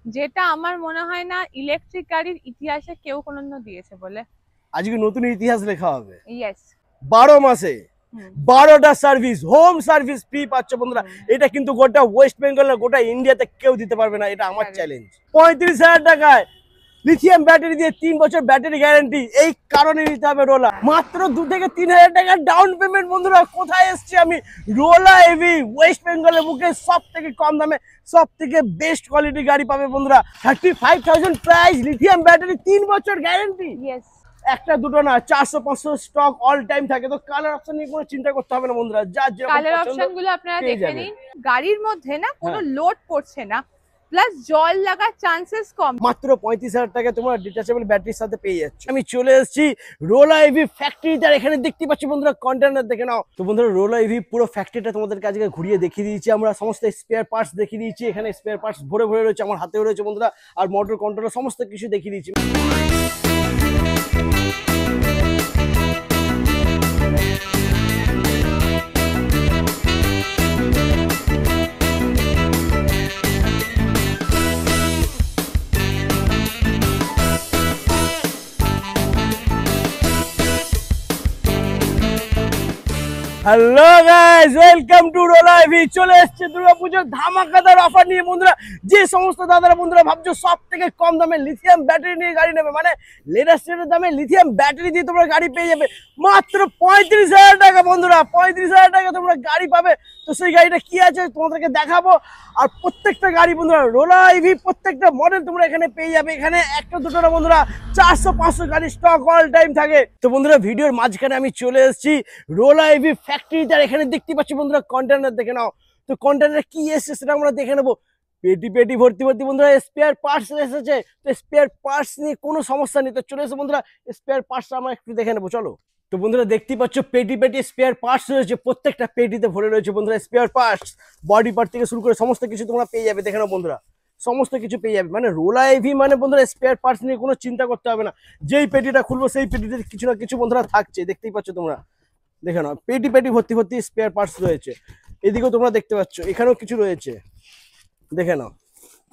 যেটা আমার মনে হয় না ইলেকট্রিক গাড়ির ইতিহাসে কেউ কোনোদিনও দিয়েছে বলে। আজকে নতুন ইতিহাস লেখা হবে। ইয়েস। 12 মাসে 12টা সার্ভিস, হোম সার্ভিস ফ্রি পাচ্ছ বন্ধুরা। এটা কিন্তু গোটা ওয়েস্ট বেঙ্গল না, গোটা ইন্ডিয়াতে কেউ দিতে পারবে না, এটা আমার চ্যালেঞ্জ। 35,000 টাকায় লিথিয়াম ব্যাটারি দিয়ে 3 বছর ব্যাটারি গ্যারান্টি। এই কারণে নিতে হবে রোলা। মাত্র 2 থেকে 3,000 টাকার ডাউন পেমেন্ট। বন্ধুরা কোথায় এসছি আমি? রোলা এভি, ওয়েস্ট বেঙ্গলের বুকে সব থেকে কম দামে সব থেকে বেস্ট কোয়ালিটি গাড়ি পাবে বন্ধুরা। 35,000 প্রাইস, লিথিয়াম ব্যাটারি, 3 বছর গ্যারান্টি। ইয়েস। একটা দুটো না, 400-500 স্টক অল টাইম থাকে। তো কালার অপশন নিয়ে কোনো চিন্তা করতে হবে না বন্ধুরা, যার যেরকম কালার পছন্দ অপশন গুলো আপনারা পেয়ে দেখে যাবেন। নিন। গাড়ির মধ্যে না কোনো লোড পড়ছে না, প্লাস জল লাগার চান্সেস কম। মাত্র 35,000 টাকায় তোমরা ডিটাচেবল ব্যাটারির সাথে পেয়ে যাচ্ছ। আমি চলে এসেছি রোলা ইভি ফ্যাক্টরিতে। এখানে দেখতে পাচ্ছি বন্ধুরা, কন্টেনার দেখে নাও। তো বন্ধুরা রোলা ইভি পুরো ফ্যাক্টরিটা তোমাদের কাছে ঘুরিয়ে দেখিয়ে দিয়েছি আমরা। সমস্ত স্পেয়ার পার্টস দেখিয়ে দিয়েছি। এখানে স্পেয়ার পার্টস ভরে ভরে রয়েছে, আমার হাতেও রয়েছে বন্ধুরা। আর মোটর কন্ট্রোলার সমস্ত কিছু দেখিয়ে দিয়েছি। Hello guys, welcome to Rola EV. চলে এসেছে দুর্গাপূজার ধামাকাদার অফার নিয়ে বন্ধুরা। যে সমস্ত দাদারা বন্ধুরা ভাবছো সব থেকে কম দামে লিথিয়াম ব্যাটারি নিয়ে গাড়ি নেবে, মানে লেটেস্ট দামে লিথিয়াম ব্যাটারি দিয়ে তোমরা গাড়ি পেয়ে যাবে মাত্র 35,000 টাকা বন্ধুরা। 35,000 টাকা তোমরা গাড়ি পাবে। তো সেই গাড়িটা কি আছে তোমাদেরকে দেখাবো। আর প্রত্যেকটা গাড়ি বন্ধুরা রোলা ইভি, প্রত্যেকটা মডেল তোমরা এখানে পেয়ে যাবে। এখানে একটা দুটো না বন্ধুরা, 400-500 গাড়ি স্টক অল টাইম থাকে। তো বন্ধুরা ভিডিওর মাঝখানে আমি চলে এসেছি রোলা ইভি ফ্যাক্টরিতে। এখানে দেখতে পাচ্ছি বন্ধুরা, কন্টেনার দেখে নাও। তো কন্টেনারে কি এসেছে সেটা আমরা দেখে নেবো। পেটি পেটি ভর্তি ভর্তি বন্ধুরা স্পেয়ার পার্টস এসেছে। তো স্পেয়ার পার্টস নিয়ে কোনো সমস্যা নেই। তো চলে এসে বন্ধুরা স্পেয়ার পার্টস আমরা একটু দেখে নেবো, চলো। তো বন্ধুরা দেখতে পাচ্ছ পেটি পেটি স্পেয়ার পার্টস রয়েছে। প্রত্যেকটা পেটিতে ভরে রয়েছে বন্ধুরা স্পেয়ার পার্টস। বডি পার্ট থেকে শুরু করে সমস্ত কিছু তোমরা পেয়ে যাবে। দেখে নাও বন্ধুরা, সমস্ত কিছু পেয়ে যাবে। মানে রোলা ইভি মানে বন্ধুরা স্পেয়ার পার্টস নিয়ে কোনো চিন্তা করতে হবে না। যেই পেটিটা খুলবো সেই পেটিতে কিছু না কিছু বন্ধুরা থাকছে। দেখতেই পাচ্ছ তোমরা, দেখে নাও পেটি পেটি ভর্তি ভর্তি স্পেয়ার পার্টস রয়েছে। এদিকেও তোমরা দেখতে পাচ্ছ, এখানেও কিছু রয়েছে। দেখে নাও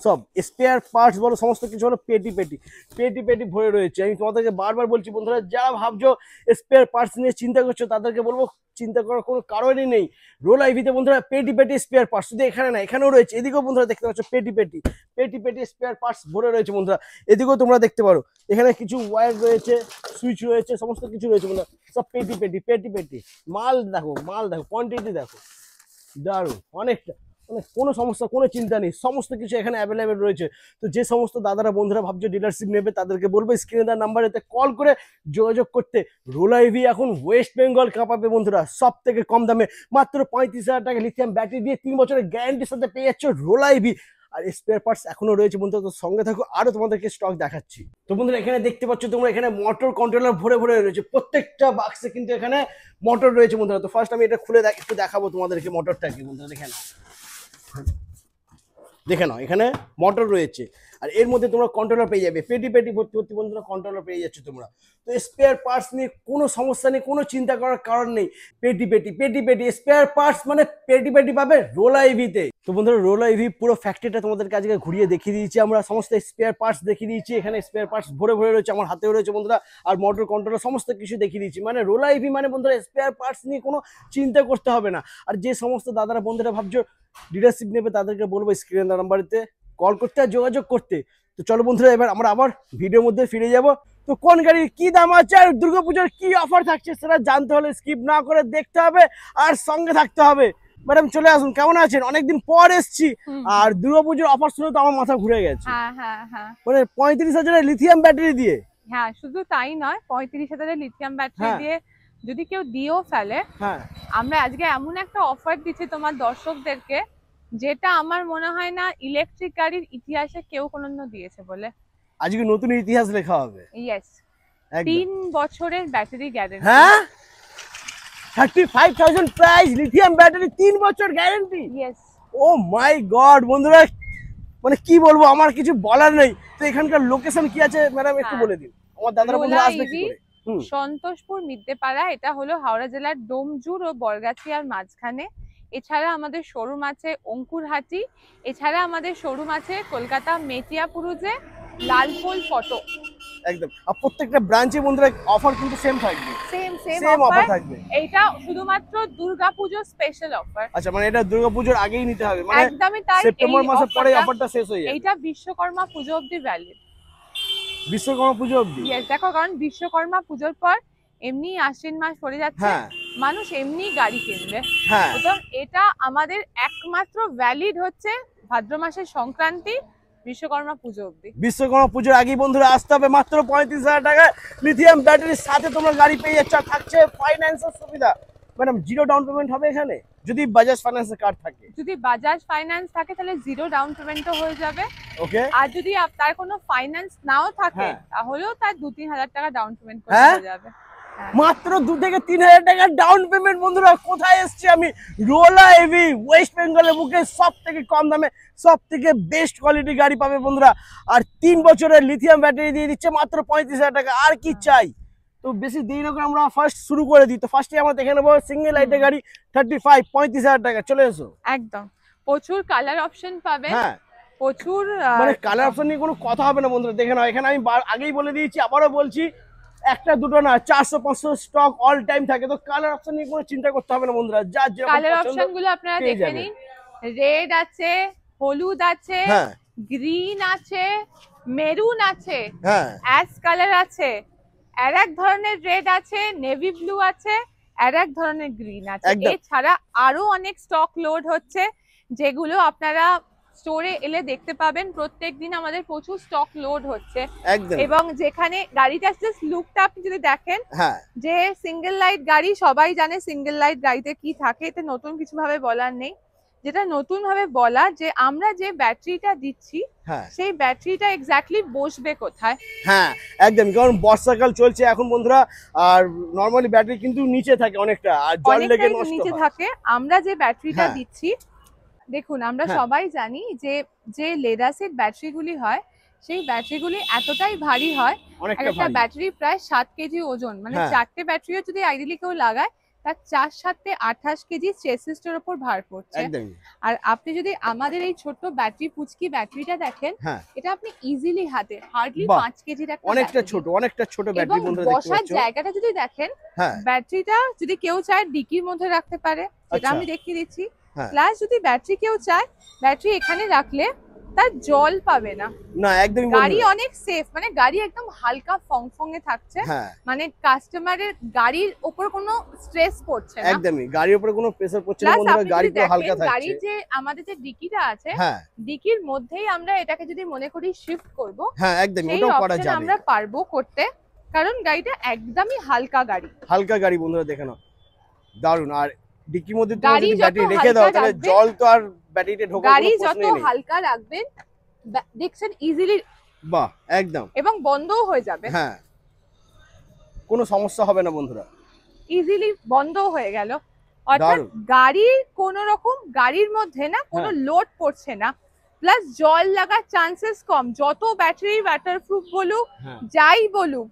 সব স্পেয়ার পার্টস বলো, সমস্ত কিছু হলো পেটি পেটি পেটি পেটি ভরে রয়েছে। আমি তোমাদেরকে বারবার বলছি বন্ধুরা, যারা ভাবছো স্পেয়ার পার্টস নিয়ে চিন্তা করছো তাদেরকে বলবো চিন্তা করার কোনো কারণই নেই। রোলা ইভিতে বন্ধুরা পেটি পেটি স্পেয়ার পার্টস শুধু এখানে না, এখানেও রয়েছে। এদিকেও বন্ধুরা দেখতে পাচ্ছ পেটি পেটি পেটি পেটি স্পেয়ার পার্টস ভরে রয়েছে বন্ধুরা। এদিকেও তোমরা দেখতে পারো, এখানে কিছু ওয়্যার রয়েছে, সুইচ রয়েছে, সমস্ত কিছু রয়েছে বন্ধুরা। সব পেটি পেটি পেটি পেটি মাল দেখো, মাল দেখো, কোয়ান্টিটি দেখো, দারুণ অনেকটা। মানে কোনো সমস্যা কোনো চিন্তা নেই, সমস্ত কিছু এখানে অ্যাভেলেবেল রয়েছে। তো যে সমস্ত দাদারা বন্ধুরা ভাবছো ডিলারশিপ নেবে তাদেরকে বলবো স্ক্রিনে দেওয়া নাম্বারেতে কল করে যোগাযোগ করতে। রোলা ইভি এখন ওয়েস্ট বেঙ্গল কাঁপাবে বন্ধুরা সব থেকে কম দামে। মাত্র 35,000 টাকা লিথিয়াম ব্যাটারি দিয়ে 3 বছরের গ্যারান্টির সাথে পেয়ে যাচ্ছ রোলা ইভি। আর স্পেয়ার পার্টস এখনো রয়েছে বন্ধুরা, তো সঙ্গে থাকো, আরো তোমাদেরকে স্টক দেখাচ্ছি। তো বন্ধুরা এখানে দেখতে পাচ্ছ তোমরা, এখানে মোটর কন্ট্রোলার ভরে ভরে রয়েছে। প্রত্যেকটা বাক্সে কিন্তু এখানে মোটর রয়েছে বন্ধুরা। তো ফার্স্ট আমি এটা খুলে একটু দেখাবো তোমাদেরকে মোটরটা কি বন্ধুরা। দেখে নাও, দেখে নাও এখানে মোটর রয়েছে। আর এর মধ্যে তোমরা কন্ট্রোলার পেয়ে যাবে। পেটি পেটি ভর্তি ভর্তি বন্ধুরা কন্ট্রোলার পেয়ে যাচ্ছে তোমরা। তো স্পেয়ার পার্টস নিয়ে কোনো সমস্যা নেই, কোনো চিন্তা করার কারণ নেই। পেটি পেটি পেটি পেটি স্পেয়ার পার্টস মানে পেটি পেটি পাবে রোলা ইভিতে। তো বন্ধুরা রোলা ইভি পুরো ফ্যাক্টরিটা তোমাদের কাছে ঘুরিয়ে দেখিয়ে দিয়েছি আমরা। সমস্ত স্পেয়ার পার্টস দেখিয়ে দিয়েছি। এখানে স্পেয়ার পার্টস ভরে ভরে রয়েছে, আমার হাতেও রয়েছে বন্ধুরা। আর মোটর কন্ট্রোলার সমস্ত কিছু দেখিয়ে দিয়েছি। মানে রোলা ইভি মানে বন্ধুরা স্পেয়ার পার্টস নিয়ে কোনো চিন্তা করতে হবে না। আর যে সমস্ত দাদারা বন্ধুরা ভাবছো ডিলারশিপ নেবে তাদেরকে বলবো স্ক্রিনে নাম্বারেতে কল করতে আর যোগাযোগ করতে। তো চলো বন্ধুরা এবার আমরা আবার ভিডিওর মধ্যে ফিরে যাব। তো কোন গাড়ির কি দাম আছে আর দুর্গাপূজার কি অফার থাকছে সেটা জানতে হলে স্কিপ না করে দেখতে হবে আর সঙ্গে থাকতে হবে। ম্যাডাম চলে আসুন, কেমন আছেন? অনেকদিন পর এসছি। আর দুর্গাপূজার অফার শুনে তো আমার মাথা ঘুরে গেছে। হ্যাঁ হ্যাঁ হ্যাঁ, মানে 35,000 লিথিয়াম ব্যাটারি দিয়ে। হ্যাঁ শুধু তাই নয়, 35,000 লিথিয়াম ব্যাটারি দিয়ে যদি কেউ দিয়েও ফেলে, হ্যাঁ আমরা আজকে এমন একটা অফার দিচ্ছি তোমার দর্শকদেরকে, যেটা আমার মনে হয় না ইলেকট্রিক গাড়ির ইতিহাসে কেউ কোনোদিনও দিয়েছে বলে। আজকে নতুন ইতিহাস লেখা হবে। ইয়েস, 3 বছরের ব্যাটারি গ্যারান্টি। হ্যাঁ 35,000 প্রাইস, লিথিয়াম ব্যাটারি, 3 বছর গ্যারান্টি। ইয়েস। ও মাই গড বন্ধুরা, মানে কি বলবো, আমার কিছু বলার নেই। তো এখানকার লোকেশন কি আছে ম্যাডাম একটু বলে দিন, আমার দাদারা বন্ধুরা আসবে কি করে? সন্তোষপুর মিদ্যেপাড়া, এটা হলো হাওড়া জেলার ডোমজুর ও বরগাছিয়ার মাঝখানে। এছাড়া আমাদের শোরুম আছে অঙ্কুরহাটি, এছাড়া আমাদের শোরুম আছে কলকাতা মেটিয়াপুরুজে, লালপোল ফটো। একদম। আর প্রত্যেকটা ব্রাঞ্চে বন্ধুরা অফার কিন্তু সেম থাকবে, সেম সেম অফার থাকবে। এইটা শুধুমাত্র দুর্গাপূজোর স্পেশাল অফার। আচ্ছা, মানে এটা দুর্গাপূজোর আগেই নিতে হবে, মানে একদমই তাই। সেপ্টেম্বর মাসের পরে অফারটা শেষ হয়ে যাবে। এইটা বিশ্বকর্মা পুজো অবধি ভ্যালিড। বিশ্বকর্মা পুজো অবধি? ইয়েস, দেখো কারণ বিশ্বকর্মা পুজোর পর এমনি আশ্বিন মাস পড়ে যাচ্ছে, মানুষ এমনি গাড়ি কিনবে। তো এটা আমাদের একমাত্র ভ্যালিড হচ্ছে ভাদ্র মাসের সংক্রান্তি বিশ্বকর্মা পুজো অবধি। বিশ্বকর্মা পুজোর আগেই বন্ধুরা আসতে হবে। মাত্র 35,000 টাকায় লিথিয়াম ব্যাটারির সাথে তোমরা গাড়ি পেয়ে যাচ্ছ। থাকছে ফাইন্যান্সের সুবিধা। ম্যাডাম, জিরো ডাউন পেমেন্ট হবে এখানে যদি বাজাজ ফাইন্যান্সের কার্ড থাকে? যদি বাজাজ ফাইন্যান্স থাকে তাহলে জিরো ডাউন পেমেন্টও হয়ে যাবে। ওকে। আর যদি তার কোনো ফাইন্যান্স নাও থাকে তাহলেও তার 2-3 হাজার টাকা ডাউন পেমেন্ট করতে যাবে। মাত্র 2 থেকে 3 হাজার টাকা ডাউন পেমেন্ট। বন্ধুরা কোথায় এসেছি আমি? রোলা এভি, ওয়েস্ট বেঙ্গলের বুকে সব থেকে কম দামে সব থেকে বেস্ট কোয়ালিটি গাড়ি পাবে বন্ধুরা। আর 3 বছরের লিথিয়াম ব্যাটারি দিয়ে দিচ্ছে মাত্র 35,000 টাকা। আর কি চাই? তো বেশি দেরি না করে আমরা ফার্স্ট শুরু করে দিই। তো ফার্স্টে আমরা দেখে নেবো সিঙ্গেল লাইটের গাড়ি 35,000 টাকা। চলে এসো। একদম প্রচুর কালার অপশন পাবে। প্রচুর, মানে কালার অপশন নিয়ে কোনো কথা হবে না বন্ধুরা। দেখে নাও, এখানে আমি আগেই বলে দিয়েছি, আবারও বলছি, একটা দুটো না 400-500 স্টক অল টাইম থাকে। তো কালার অপশন নিয়ে কোনো চিন্তা করতে হবে না বন্ধুরা। যা যেরকম কালার অপশন গুলো আপনারা দেখে নিন। রেড আছে, হলুদ আছে, গ্রিন আছে, মেরুন আছে, অ্যাশ কালার আছে, আর এক ধরনের রেড আছে, নেভি ব্লু আছে, আর এক ধরনের গ্রিন আছে। এছাড়া আরো অনেক স্টক লোড হচ্ছে যেগুলো আপনারা স্টোরে এলে দেখতে পাবেন। প্রত্যেকদিন আমাদের প্রচুর স্টক লোড হচ্ছে এবং যেখানে গাড়িটা জাস্ট লুকটা আপনি যদি দেখেন, যে সিঙ্গেল লাইট গাড়ি, সবাই জানে সিঙ্গেল লাইট গাড়িতে কি থাকে, এতে নতুন কিছু ভাবে বলার নেই। যেটা নতুন ভাবে বলা, যে আমরা যে ব্যাটারিটা দিচ্ছি সেই ব্যাটারিটা এক্স্যাক্টলি বসবে কোথায়। একদম, কারণ বর্ষাকাল চলছে এখন বন্ধুরা, আর নরমালি ব্যাটারি কিন্তু নিচে থাকে অনেকটা, আর জল লেগে নষ্ট নিচে থাকে। আমরা যে ব্যাটারিটা দিচ্ছি, দেখুন আমরা সবাই জানি যে লেড অ্যাসিড ব্যাটারিগুলি হয়, সেই ব্যাটারিগুলি এতটাই ভারী হয়। একটা ব্যাটারি প্রায় 7 কেজি ওজন, মানে 4টে ব্যাটারিও যদি আইডিয়ালি কেউ লাগায় তার 4-7 28 কেজি চেসিসটার উপর ভার পড়ছে। আর আপনি যদি আমাদের এই ছোট্ট ব্যাটারি পুচকি ব্যাটারিটা দেখেন, এটা আপনি ইজিলি হাতে হার্ডলি 5 কেজির একটা, অনেকটা ছোট ব্যাটারি বন্ধুরা দেখতে পাচ্ছেন। বসার জায়গাটা যদি দেখেন, ব্যাটারিটা যদি কেউ চায় ডিকির মধ্যে রাখতে পারে, সেটা আমি দেখিয়ে দিচ্ছি। প্লাস যদি ব্যাটারি কেউ চায়, ব্যাটারি এখানে রাখলে তার জল পাবে না। একদমই গাড়ি অনেক সেফ, মানে গাড়ি একদম হালকা ফংফংয়ে থাকছে। মানে কাস্টমারের গাড়ির উপর কোনো স্ট্রেস পড়ছে না। একদমই গাড়ির উপর কোনো প্রেসার পড়ছে না বন্ধুরা, গাড়ি পুরো হালকা থাকছে। গাড়ির যে আমাদের যে ডিকিটা আছে, ডিকির মধ্যেই আমরা এটাকে যদি মনে করি শিফট করব, একদমই ওটাও করা যাবে, আমরা পারবো করতে, কারণ গাড়িটা একদমই হালকা গাড়ি বন্ধুরা দেখে নাও, দারুণ। আর ডিকির মধ্যে তুমি যদি ব্যাটারি রেখে দাও তাহলে জল তো আর ব্যাটারিতে ঢোকার কোনো গাড়ি যত হালকা রাখবেন দেখছেন ইজিলি, বাহ একদম, এবং বন্ধও হয়ে যাবে। কোনো সমস্যা হবে না বন্ধুরা, ইজিলি বন্ধও হয়ে গেল। অর্থাৎ গাড়ির কোনো রকম গাড়ির মধ্যে না কোনো লোড পড়ছে না, প্লাস জল লাগার চান্সেস কম। যত ব্যাটারি ওয়াটারপ্রুফ বলুক, যাই বলুক,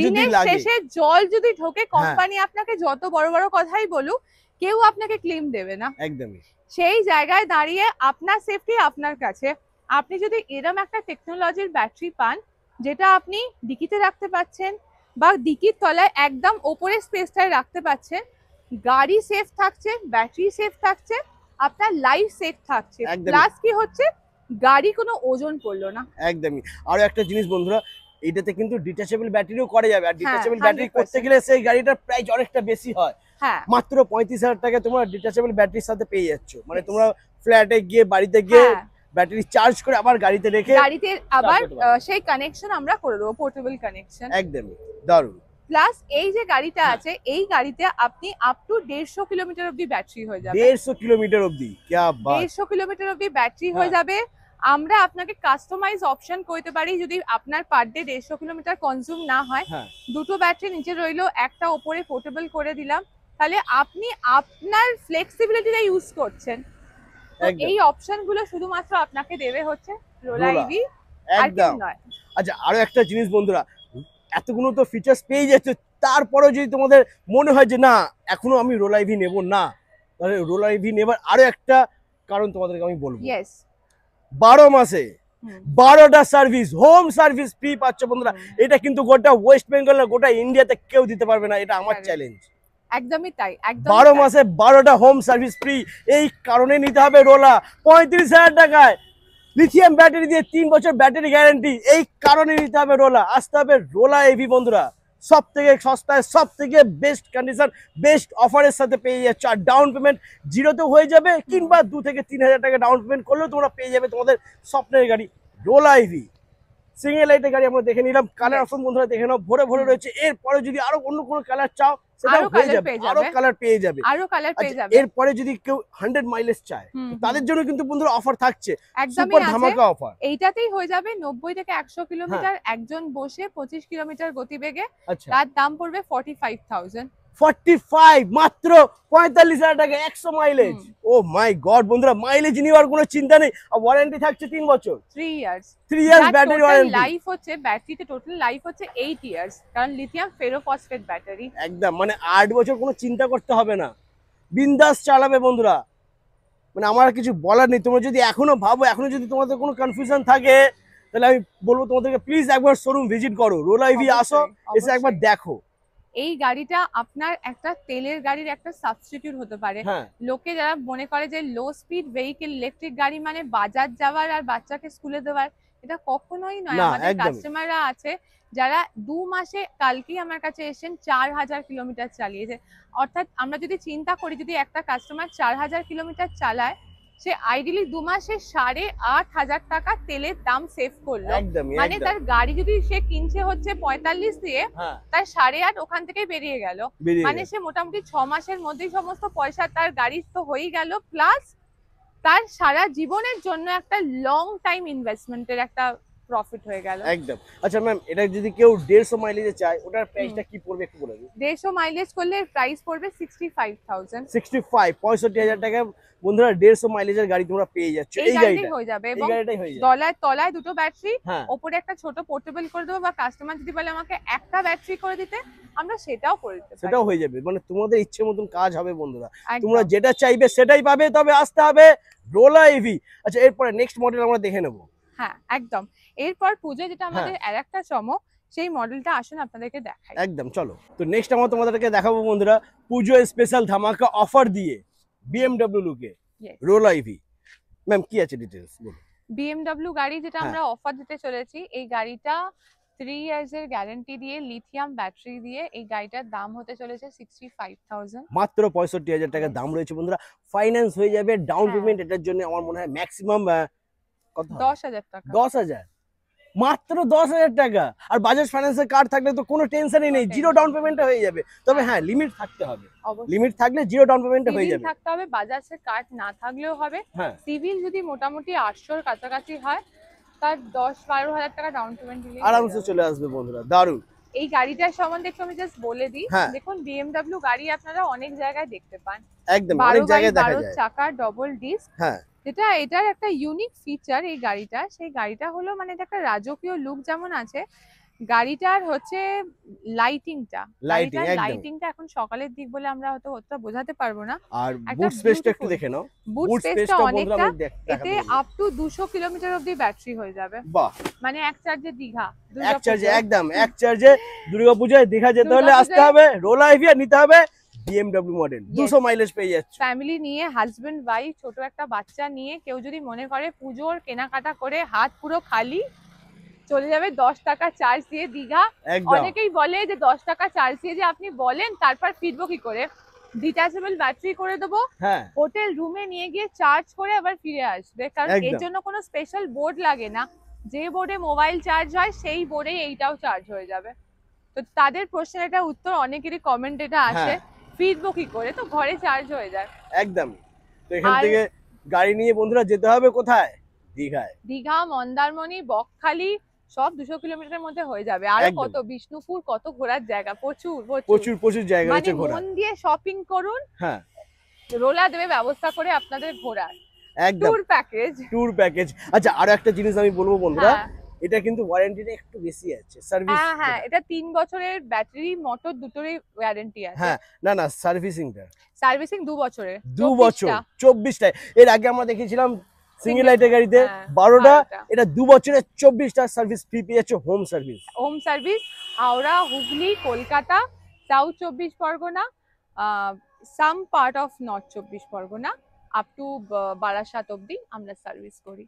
দিনের শেষে জল যদি ঢোকে, কোম্পানি আপনাকে যত বড় বড় কথাই বলুক, কেউ আপনাকে ক্লেম দেবে না। একদমই সেই জায়গায় দাঁড়িয়ে আপনার সেফটি আপনার কাছে। আপনি যদি এরকম একটা টেকনোলজির ব্যাটারি পান, যেটা আপনি ডিকিতে রাখতে পাচ্ছেন বা ডিকির তলায় একদম ওপরে স্পেসটায় রাখতে পাচ্ছেন, গাড়ি সেফ থাকছে, ব্যাটারি সেফ থাকছে, আপনার লাইফ সেফ থাকছে, প্লাস কি হচ্ছে, গাড়ি কোনো ওজন পড়লো না। একদমই। আরো একটা জিনিস বন্ধুরা, এটাতে কিন্তু ডিটাচেবল ব্যাটারিও করা যাবে। আর ডিটাচেবল ব্যাটারি করতে গেলে সেই গাড়িটার প্রাইস অনেকটা বেশি হয়। মাত্র 35,000 টাকায় তোমরা ডিটাচেবল ব্যাটারির সাথে পেয়ে যাচ্ছ। মানে তোমরা ফ্ল্যাটে গিয়ে, বাড়িতে গিয়ে ব্যাটারি চার্জ করে আবার গাড়িতে রেখে, গাড়িতে আবার সেই কানেকশন আমরা করে দেবো, পোর্টেবল কানেকশন। একদমই দারুণ। প্লাস এই যে গাড়িটা আছে, এই গাড়িতে আপনি আপ টু 150 কিলোমিটার অবধি ব্যাটারি হয়ে যাবে। 150 কিলোমিটার অবধি? কি বাত! 150 কিলোমিটার অবধি ব্যাটারি হয়ে যাবে। আমরা আপনাকে কাস্টমাইজ অপশন করতে পারি, যদি আপনার পার ডে 150 কিলোমিটার কনজিউম না হয়, দুটো ব্যাটারি নিচে রইলো, একটা উপরে পোর্টেবল করে দিলাম, তাহলে আপনি আপনার ফ্লেক্সিবিলিটিটা ইউজ করছেন। এই অপশন গুলো শুধুমাত্র আপনাকে দেবে হচ্ছে রোলা ইভি, একদম নয়। আচ্ছা, আরো একটা জিনিস বন্ধুরা, এতগুলো তো ফিচার্স পেয়ে যাচ্ছে, তারপরেও যদি তোমাদের মনে হয় যে না এখনো আমি রোলা ইভি নেব না, তাহলে রোলার ইভি নেবার আরো একটা কারণ তোমাদেরকে আমি বলবো, 12 মাসে 12টা সার্ভিস, হোম সার্ভিস ফ্রি পাচ্ছ বন্ধুরা। এটা কিন্তু গোটা ওয়েস্ট বেঙ্গল না, গোটা ইন্ডিয়াতে কেউ দিতে পারবে না, এটা আমার চ্যালেঞ্জ। একদমই তাই, একদম 12 মাসে 12টা হোম সার্ভিস ফ্রি। এই কারণে নিতে হবে রোলা 35,000 টাকায়, লিথিয়াম ব্যাটারি দিয়ে 3 বছর ব্যাটারি গ্যারান্টি। এই কারণে নিতে হবে রোলা, আসতে হবে রোলা এভি বন্ধুরা। সব থেকে সস্তায়, সব থেকে বেস্ট কন্ডিশন, বেস্ট অফারের সাথে পেয়ে যাচ্ছ। আর ডাউন পেমেন্ট জিরোতে হয়ে যাবে, কিংবা 2 থেকে 3,000 টাকা ডাউন পেমেন্ট করলেও তোমরা পেয়ে যাবে তোমাদের স্বপ্নের গাড়ি রোলা এভি। সিঙ্গেল লাইটের গাড়ি আমরা দেখে নিলাম, কালার অপশন বন্ধুরা দেখে নাও, ভরে ভরে রয়েছে। এরপরে যদি আরো অন্য কোনো কালার চাও সেটাও হয়ে যাবে, আরো কালার পেয়ে যাবে, আরো কালার পেয়ে যাবে। এরপরে যদি কেউ 100 মাইলেজ চায় তাদের জন্য কিন্তু বন্ধুরা অফার থাকছে, একদমই ধামাকা অফার। এইটাতেই হয়ে যাবে 90 থেকে 100 কিলোমিটার একজন বসে 25 কিলোমিটার গতিবেগে। তার দাম পড়বে 45,000। 45 মাত্র 45,000 টাকা 100 মাইলেজ। ও মাই গড বন্ধুরা, মাইলেজ নেওয়ার কোনো চিন্তা নেই, আর ওয়ারেন্টি থাকছে 3 বছর, 3 years. 3 years battery warranty. Life হচ্ছে ব্যাটারিতে টোটাল লাইফ হচ্ছে 8 ইয়ার্স, কারণ লিথিয়াম ফেরোফসফেট ব্যাটারি। একদম মানে 8 বছর কোনো চিন্তা করতে হবে না, বিন্দাস চালাবে বন্ধুরা। মানে আমার কিছু বলার নেই। তোমরা যদি এখনো ভাবো, এখনো যদি তোমাদের কোনো কনফিউশন থাকে, তাহলে আমি বলবো তোমাদেরকে প্লিজ একবার শোরুম ভিজিট করো, রোলা ইভি আসো, এসে একবার দেখো। এই গাড়িটা আপনার একটা তেলের গাড়ির একটা সাবস্টিটিউট হতে পারে। লোকে যারা মনে করে যে লো স্পিড ভেহিকেল ইলেকট্রিক গাড়ি মানে বাজার যাওয়ার আর বাচ্চাকে স্কুলে দেওয়ার, এটা কখনোই নয়। আমাদের কাস্টমাররা আছে যারা 2 মাসে, কালকেই আমার কাছে এসেছেন 4,000 কিলোমিটার চালিয়েছে। অর্থাৎ আমরা যদি চিন্তা করি, যদি একটা কাস্টমার 4,000 কিলোমিটার চালায়, সে আইডিয়ালি 2 মাসে 8,500 টাকা তেলের দাম সেভ করলো। মানে তার গাড়ি যদি সে কিনছে হচ্ছে 45 দিয়ে, তার 8.5 ওখান থেকে বেরিয়ে গেল। মানে সে মোটামুটি 6 মাসের মধ্যেই সমস্ত পয়সা তার গাড়ির তো হয়েই গেল, প্লাস তার সারা জীবনের জন্য একটা লং টাইম ইনভেস্টমেন্টের একটা প্রফিট হয়ে গেল। একদম। আচ্ছা ম্যাম, এটা যদি কেউ 150 মাইলেজে চায়, ওটার প্রাইসটা কি পড়বে একটু বলে দিন। 150 মাইলেজ করলে প্রাইস পড়বে 65,000। 65,000 টাকা বন্ধুরা 150 মাইলেজের গাড়ি তোমরা পেয়ে যাচ্ছ। এই গাড়িটা হয়ে যাবে, এবং তলায় দুটো ব্যাটারি, উপরে একটা ছোট পোর্টেবল করে দেবো, বা কাস্টমার যদি বলে আমাকে একটা ব্যাটারি করে দিতে, আমরা সেটাও করে দিতে পারি, সেটাও হয়ে যাবে। মানে তোমাদের ইচ্ছে মতন কাজ হবে বন্ধুরা, তোমরা যেটা চাইবে সেটাই পাবে। তবে আসতে হবে রোলা ইভি। আচ্ছা, এরপরে নেক্সট মডেল আমরা দেখে নেব। হ্যাঁ একদম। এরপর পুজো যেটা আমাদের আরেকটা চমক, সেই মডেলটা আসুন আপনাদেরকে দেখাই। একদম চলো। তো নেক্সট আমরা তোমাদেরকে দেখাবো বন্ধুরা পুজো স্পেশাল ধামাকা অফার দিয়ে BMW লুকে রোলা ইভি। ম্যাম কি আছে ডিটেইলস বলুন। BMW গাড়ি যেটা আমরা অফার দিতে চলেছি, এই গাড়িটা 3 ইয়ার্স এর গ্যারান্টি দিয়ে, লিথিয়াম ব্যাটারি দিয়ে, এই গাড়িটার দাম হতে চলেছে 65,000। মাত্র 65,000 টাকা দাম রয়েছে বন্ধুরা। ফাইন্যান্স হয়ে যাবে, ডাউন পেমেন্ট এটার জন্য আমার মনে হয় ম্যাক্সিমাম কত 10,000 টাকা। 10,000, মাত্র 10,000 টাকা। আর বাজাজ ফাইন্যান্সের কার্ড থাকলে তো কোনো টেনশনই নেই, জিরো ডাউন পেমেন্টে হয়ে যাবে। তবে হ্যাঁ, লিমিট থাকতে হবে, লিমিট থাকলে জিরো ডাউন পেমেন্টে হয়ে যাবে। থাকতে হবে, বাজাজের কার্ড না থাকলেও হবে। সিভিল যদি মোটামুটি 800 এর কাছাকাছি হয়, তার 10-12 হাজার টাকা ডাউন পেমেন্ট দিলে আরামসে চলে আসবে বন্ধুরা। দারুণ। এই গাড়িটার সম্বন্ধে একটু আমি জাস্ট বলে দিই। দেখুন, BMW গাড়ি আপনারা অনেক জায়গায় দেখতে পান, একদম অনেক জায়গায় দেখা যায়, 12 চাকা ডবল ডিস্ক। যেটা এটার একটা ইউনিক ফিচার এই গাড়িটা, সেই গাড়িটা হলো মানে এটা একটা রাজকীয় লুক যেমন আছে, গাড়িটার হচ্ছে লাইটিংটা এখন সকালের দিক বলে আমরা হয়তো অতটা বোঝাতে পারবো না। আর বুট স্পেসটা একটু দেখে নাও, বুট স্পেসটা অনেকটা, এতে আপ টু 200 কিলোমিটার অবধি ব্যাটারি হয়ে যাবে। বাহ, মানে এক চার্জে দীঘা, এক চার্জে একদম এক চার্জে দুর্গাপূজায় দীঘা যেতে হলে আসতে হবে রোলা ইভি, আর নিতে হবে BMW মডেল। 200 মাইলেজ পেয়ে যাচ্ছে। ফ্যামিলি নিয়ে, হাজবেন্ড ওয়াইফ, ছোট একটা বাচ্চা নিয়ে কেউ যদি মনে করে পুজোর কেনাকাটা করে হাত পুরো খালি, চলে যাবে 10 টাকা চার্জ দিয়ে দীঘা। অনেকেই বলে যে 10 টাকা চার্জ দিয়ে যে আপনি বলেন, তারপর ফিরবো কি করে? ডিটাচেবল ব্যাটারি করে দেবো, হোটেল রুমে নিয়ে গিয়ে চার্জ করে আবার ফিরে আসবে। কারণ এর জন্য কোনো স্পেশাল বোর্ড লাগে না, যে বোর্ডে মোবাইল চার্জ হয় সেই বোর্ডে এইটাও চার্জ হয়ে যাবে। তো তাদের প্রশ্নের এটা উত্তর, অনেকেরই কমেন্ট এটা আসে, ফিরবো কি করে? তো ঘরে চার্জ হয়ে যায় একদম। তো এখান থেকে গাড়ি নিয়ে বন্ধুরা যেতে হবে কোথায়? দীঘায়। দীঘা, মন্দারমণি, বকখালি সব 200 কিলোমিটারের মধ্যে হয়ে যাবে। আর কত বিষ্ণুপুর, কত ঘোরার জায়গা, প্রচুর প্রচুর প্রচুর জায়গা আছে ঘোরার। মন দিয়ে শপিং করুন, রোলা দেবে ব্যবস্থা করে আপনাদের ঘোরার। একদম ট্যুর প্যাকেজ। আচ্ছা, আরো একটা জিনিস আমি বলবো বন্ধুরা, এটা কিন্তু ওয়ারেন্টিটা একটু বেশি আছে সার্ভিস। হ্যাঁ এটা 3 বছরের ব্যাটারি মোটর দুটোরই ওয়ারেন্টি আছে। হ্যাঁ না সার্ভিসিং 2 বছরের 2 বছর 24টা। এর আগে আমরা দেখেছিলাম সিঙ্গেল লাইটের গাড়িতে 12টা, এটা 2 বছরের 24টা সার্ভিস ফ্রি পেয়েছে। Home service Howrah, Hooghly, Kolkata, south 24 Pargana, some part of north 24 Pargana, up to Barasat অবধি আমরা সার্ভিস করি।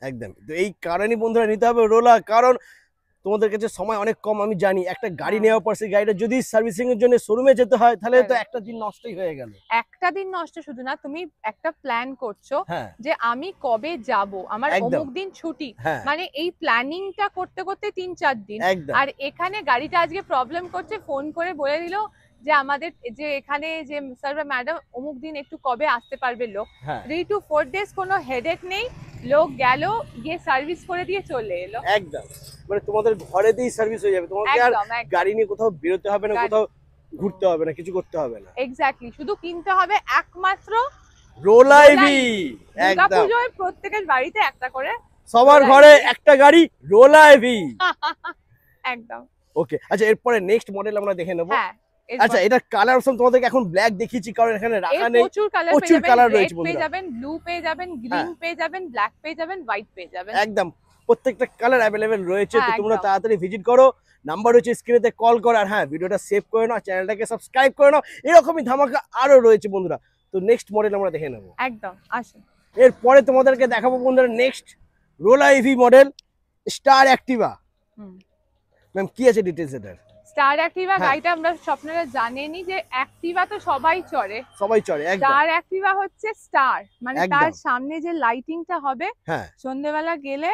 একদম। তো এই কারণেই বন্ধুরা নিতে হবে রোলা, কারণ তোমাদের কাছে সময় অনেক কম। আমি জানি একটা গাড়ি নেওয়ার পর সেই গাড়িটা যদি সার্ভিসিং এর জন্য শোরুমে যেতে হয় তাহলে তো একটা দিন নষ্টই হয়ে গেল। একটা দিন নষ্ট শুধু না, তুমি একটা প্ল্যান করছো যে আমি কবে যাব, আমার অমুক দিন ছুটি, মানে এই প্ল্যানিংটা করতে করতে 3-4 দিন। আর এখানে গাড়িটা আজকে প্রবলেম করছে, ফোন করে বলে দিল যে আমাদের যে এখানে যে সার্ভার ম্যাডাম অমুক দিন একটু কবে আসতে পারবে লোক, 3 to 4 days কোনো হেডেক নেই, লোক গেল গিয়ে সার্ভিস করে দিয়ে চলে এলো। একদম, মানে তোমাদের ঘরেতেই সার্ভিস হয়ে যাবে, তোমাকে আর গাড়ি নিয়ে কোথাও বেরোতে হবে না, কোথাও ঘুরতে হবে না, কিছু করতে হবে না। এক্স্যাক্টলি, শুধু কিনতে হবে একমাত্র রোলা ইভি। একদম, দুর্গাপূজায় প্রত্যেকের বাড়িতে একটা করে, সবার ঘরে একটা গাড়ি রোলা ইভি। একদম। ওকে, আচ্ছা এরপরে নেক্সট মডেল আমরা দেখে নেব। হ্যাঁ, আচ্ছা এটা কালার অপশন তোমাদেরকে এখন ব্ল্যাক দেখিয়েছি কারণ এখানে রাখা নেই, প্রচুর কালার রয়েছে বন্ধুরা। পেয়ে যাবেন ব্লু, পেয়ে যাবেন গ্রিন, পেয়ে যাবেন ব্ল্যাক, পেয়ে যাবেন হোয়াইট, পেয়ে যাবেন। একদম প্রত্যেকটা কালার अवेलेबल রয়েছে। তো তোমরা তাড়াতাড়ি ভিজিট করো, নাম্বার হচ্ছে স্ক্রিনেতে কল করো, আর হ্যাঁ ভিডিওটা সেভ করে নাও, চ্যানেলটাকে সাবস্ক্রাইব করে নাও, এরকমই ধামাকা আরো রয়েছে বন্ধুরা। তো নেক্সট মডেল আমরা দেখে নেব। একদম, আসুন। এরপরে তোমাদেরকে দেখাবো বন্ধুরা next Rola EV model Star Activa. Ma'am কি আছে ডিটেইলস এটার? স্টার অ্যাক্টিভা গাড়িটা আমরা স্বপ্নেরা জানেনই যে অ্যাক্টিভা তো সবাই চড়ে, একদম। স্টার অ্যাক্টিভা হচ্ছে স্টার, মানে তার সামনে যে লাইটিংটা হবে, সন্ধ্যেবেলা গেলে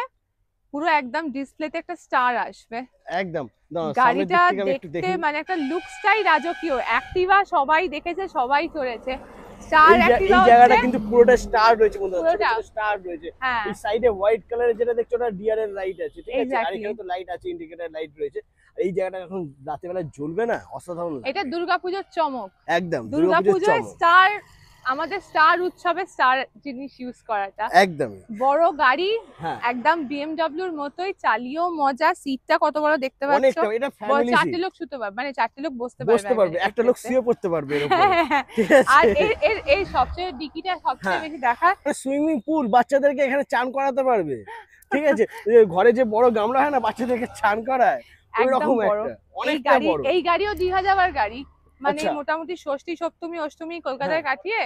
পুরো একদম ডিসপ্লেতে একটা স্টার আসবে। একদম, গাড়িটা দেখতে মানে একটা লুকসটাই রাজকীয়। অ্যাক্টিভা সবাই দেখেছে, সবাই চড়েছে। স্টার অ্যাক্টিভা এই জায়গাটা কিন্তু পুরোটা স্টার রয়েছে বন্ধুরা, ছোট স্টার রয়েছে। এই সাইডে হোয়াইট কালারের যেটা দেখছো না ডিআর এর লাইট আছে, ঠিক আছে, আর এখানে তো লাইট আছে, ইন্ডিকেটর লাইট রয়েছে। এই জায়গাটা এখন রাতে বেলা জ্বলবে না, অসাধারণ লাগে। এটা দুর্গাপূজার চমক। একদম, দুর্গাপূজায় স্টার, আমাদের স্টার উৎসবে স্টার জিনিস ইউজ করাটা একদম। বড় গাড়ি, একদম বিএমডব্লিউ এর মতোই, চালিয়েও মজা। সিটটা কত বড় দেখতে পাচ্ছো, এটা ফ্যামিলি সিট, 4টে লোক শুতে পারবে, মানে 4টে লোক বসতে পারবে, একটা লোক শুয়ে পড়তে পারবে এর উপরে। আর এর সবচেয়ে ডিকিটা সবচেয়ে বেশি দেখা, সুইমিং পুল, বাচ্চাদেরকে এখানে চান করাতে পারবে, ঠিক আছে। ঘরে যে বড় গামলা হয় না বাচ্চাদেরকে চান করায়, ওই রকম একটা অনেকটা বড়। এই গাড়িও দীঘা যাওয়ার গাড়ি, মানে মোটামুটি ষষ্ঠী, সপ্তমী, অষ্টমী কলকাতায় কাটিয়ে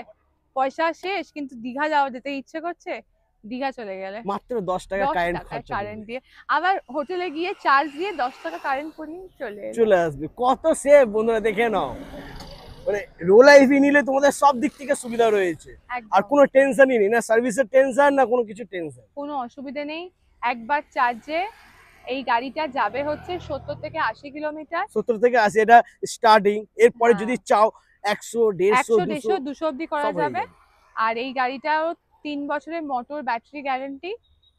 পয়সা শেষ, কিন্তু দীঘা যেতে ইচ্ছে করছে, দীঘা চলে গেলে মাত্র 10 টাকা কারেন্ট দিয়ে, আবার হোটেলে গিয়ে চার্জ দিয়ে 10 টাকা কারেন্ট পরিয়ে চলে আসবে। কত সেভ বন্ধুরা, দেখে নাও। মানে রোলা ইভি নিলে তোমাদের সব দিক থেকে সুবিধা রয়েছে, আর কোনো টেনশনই নেই, না সার্ভিসের টেনশন, না কোনো কিছু টেনশন, কোনো অসুবিধা নেই। একবার চার্জে এই গাড়িটা যাবে হচ্ছে 70 থেকে 80 কিলোমিটার, 70 থেকে 80 এটা স্টার্টিং। এরপরে যদি চাও 100, 150, 200 অবধি করা যাবে। আর এই গাড়িটাও 3 বছরের মোটর ব্যাটারি গ্যারান্টি।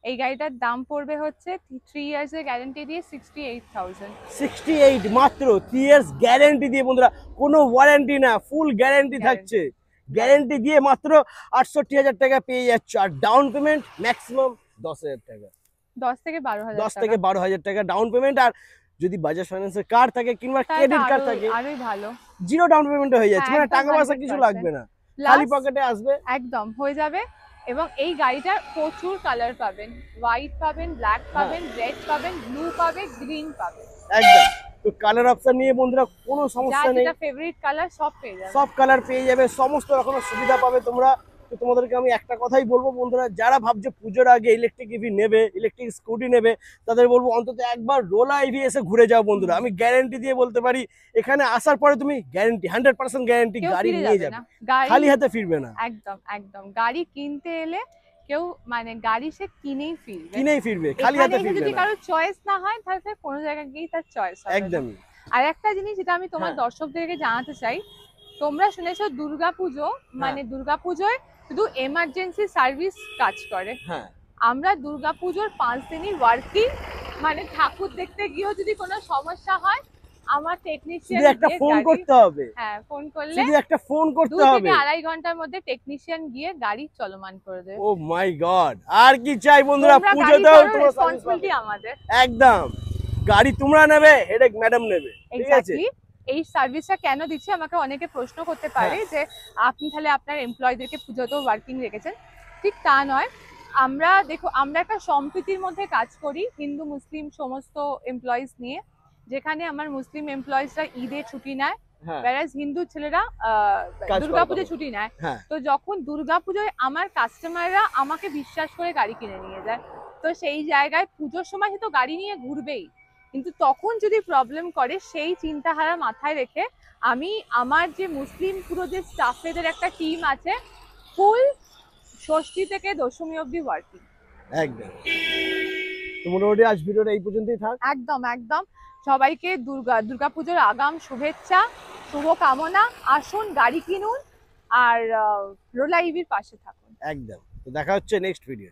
এই গাড়িটার দাম পড়বে হচ্ছে 3 ইয়ার্স এর গ্যারান্টি দিয়ে 68,000। 68 মাত্র 3 ইয়ার্স গ্যারান্টি দিয়ে বন্ধুরা, কোনো ওয়ারেন্টি না, ফুল গ্যারান্টি থাকছে। গ্যারান্টি দিয়ে মাত্র 68,000 টাকা পেয়ে যাচ্ছে, আর ডাউন পেমেন্ট ম্যাক্সিমাম 10,000 টাকা, 10 থেকে 12,000 টাকা ডাউন পেমেন্ট। আর যদি বাজাজ ফাইন্যান্সের কার্ড থাকে কিংবা ক্রেডিট কার্ড থাকে, আরই ভালো, জিরো ডাউন পেমেন্টে হয়ে যাচ্ছে, মানে টাকা পয়সা কিছু লাগবে না, খালি পকেটে আসবে, একদম হয়ে যাবে। এবং এই গাড়িটার প্রচুর কালার পাবেন, হোয়াইট পাবেন, ব্ল্যাক পাবেন, রেড পাবেন, ব্লু পাবেন, গ্রিন পাবেন, একদম। তো কালার অপশন নিয়ে বন্ধুরা কোনো সমস্যা নেই, যেটা ফেভারিট কালার সব পেয়ে যাবে, সব কালার পেয়ে যাবে, সমস্ত রকমের সুবিধা পাবে তোমরা। তো তোমাদেরকে আমি একটা কথাই বলবো বন্ধুরা, যারা ভাবছে পুজোর আগে ইলেকট্রিক ইভি নেবে, ইলেকট্রিক স্কুটি নেবে, তাদের বলবো অন্তত একবার রোলা ইভি এসে ঘুরে যাও বন্ধুরা। আমি গ্যারান্টি দিয়ে বলতে পারি, এখানে আসার পরে তুমি গ্যারান্টি 100% গ্যারান্টি গাড়ি নিয়ে যাবে, খালি হাতে ফিরবে না। একদম গাড়ি কিনতে এলে কেউ মানে গাড়ি সে কিনেই ফিরবে, খালি হাতে ফিরবে না। যদি কারো চয়েস না হয় তাহলে কোনো জায়গায় গিয়ে তার চয়েস হবে। একদমই। আর একটা জিনিস যেটা আমি তোমার দর্শকদেরকে জানাতে চাই, তোমরা শুনেছো দুর্গাপুজো, মানে দুর্গাপুজোয় শুধু এমার্জেন্সি সার্ভিস কাজ করে। আমরা দুর্গাপুজোর 5 দিনই ওয়ার্কিং, মানে ঠাকুর দেখতে গিয়েও যদি কোনো সমস্যা হয় আমার টেকনিশিয়ান শুধু একটা ফোন করতে হবে। হ্যাঁ, ফোন করলে শুধু একটা ফোন করতে 2 হবে, থেকে 2.5 ঘন্টার মধ্যে টেকনিশিয়ান গিয়ে গাড়ি চলমান করে দেবে। ও মাই গড, আর কি চাই বন্ধুরা, পুজোতেও তোমার রেসপন্সিবিলিটি আমাদের। একদম, গাড়ি তোমরা নেবে, হেডেক ম্যাডাম নেবে, ঠিক আছে? এই সার্ভিসটা কেন দিচ্ছে আমাকে অনেকে প্রশ্ন করতে পারে যে আপনি তাহলে আপনার এমপ্লয়ীদেরকে পুজোতেও ওয়ার্কিং রেখেছেন। ঠিক তা নয়, আমরা একটা সম্প্রীতির মধ্যে কাজ করি হিন্দু মুসলিম সমস্ত এমপ্লয়িজ নিয়ে, যেখানে আমার মুসলিম এমপ্লয়িজরা ঈদে ছুটি নেয়, whereas হিন্দু ছেলেরা দুর্গাপুজোয় ছুটি নেয়। তো যখন দুর্গাপুজোয় আমার কাস্টমাররা আমাকে বিশ্বাস করে গাড়ি কিনে নিয়ে যায়, তো সেই জায়গায় পুজোর সময় তো গাড়ি নিয়ে ঘুরবেই, কিন্তু তখন যদি প্রবলেম করে সেই চিন্তাধারা মাথায় রেখে আমি আমার যে মুসলিম পুরো যে স্টাফেদের একটা টিম আছে, ফুল ষষ্ঠী থেকে দশমী অবধি ওয়ার্কিং। একদম। তো মোটামুটি আজ ভিডিওটা এই পর্যন্তই থাক। একদম সবাইকে দুর্গাপুজোর আগাম শুভেচ্ছা, শুভকামনা। আসুন গাড়ি কিনুন আর রোলা ইভির পাশে থাকুন। একদম। তো দেখা হচ্ছে নেক্সট ভিডিও।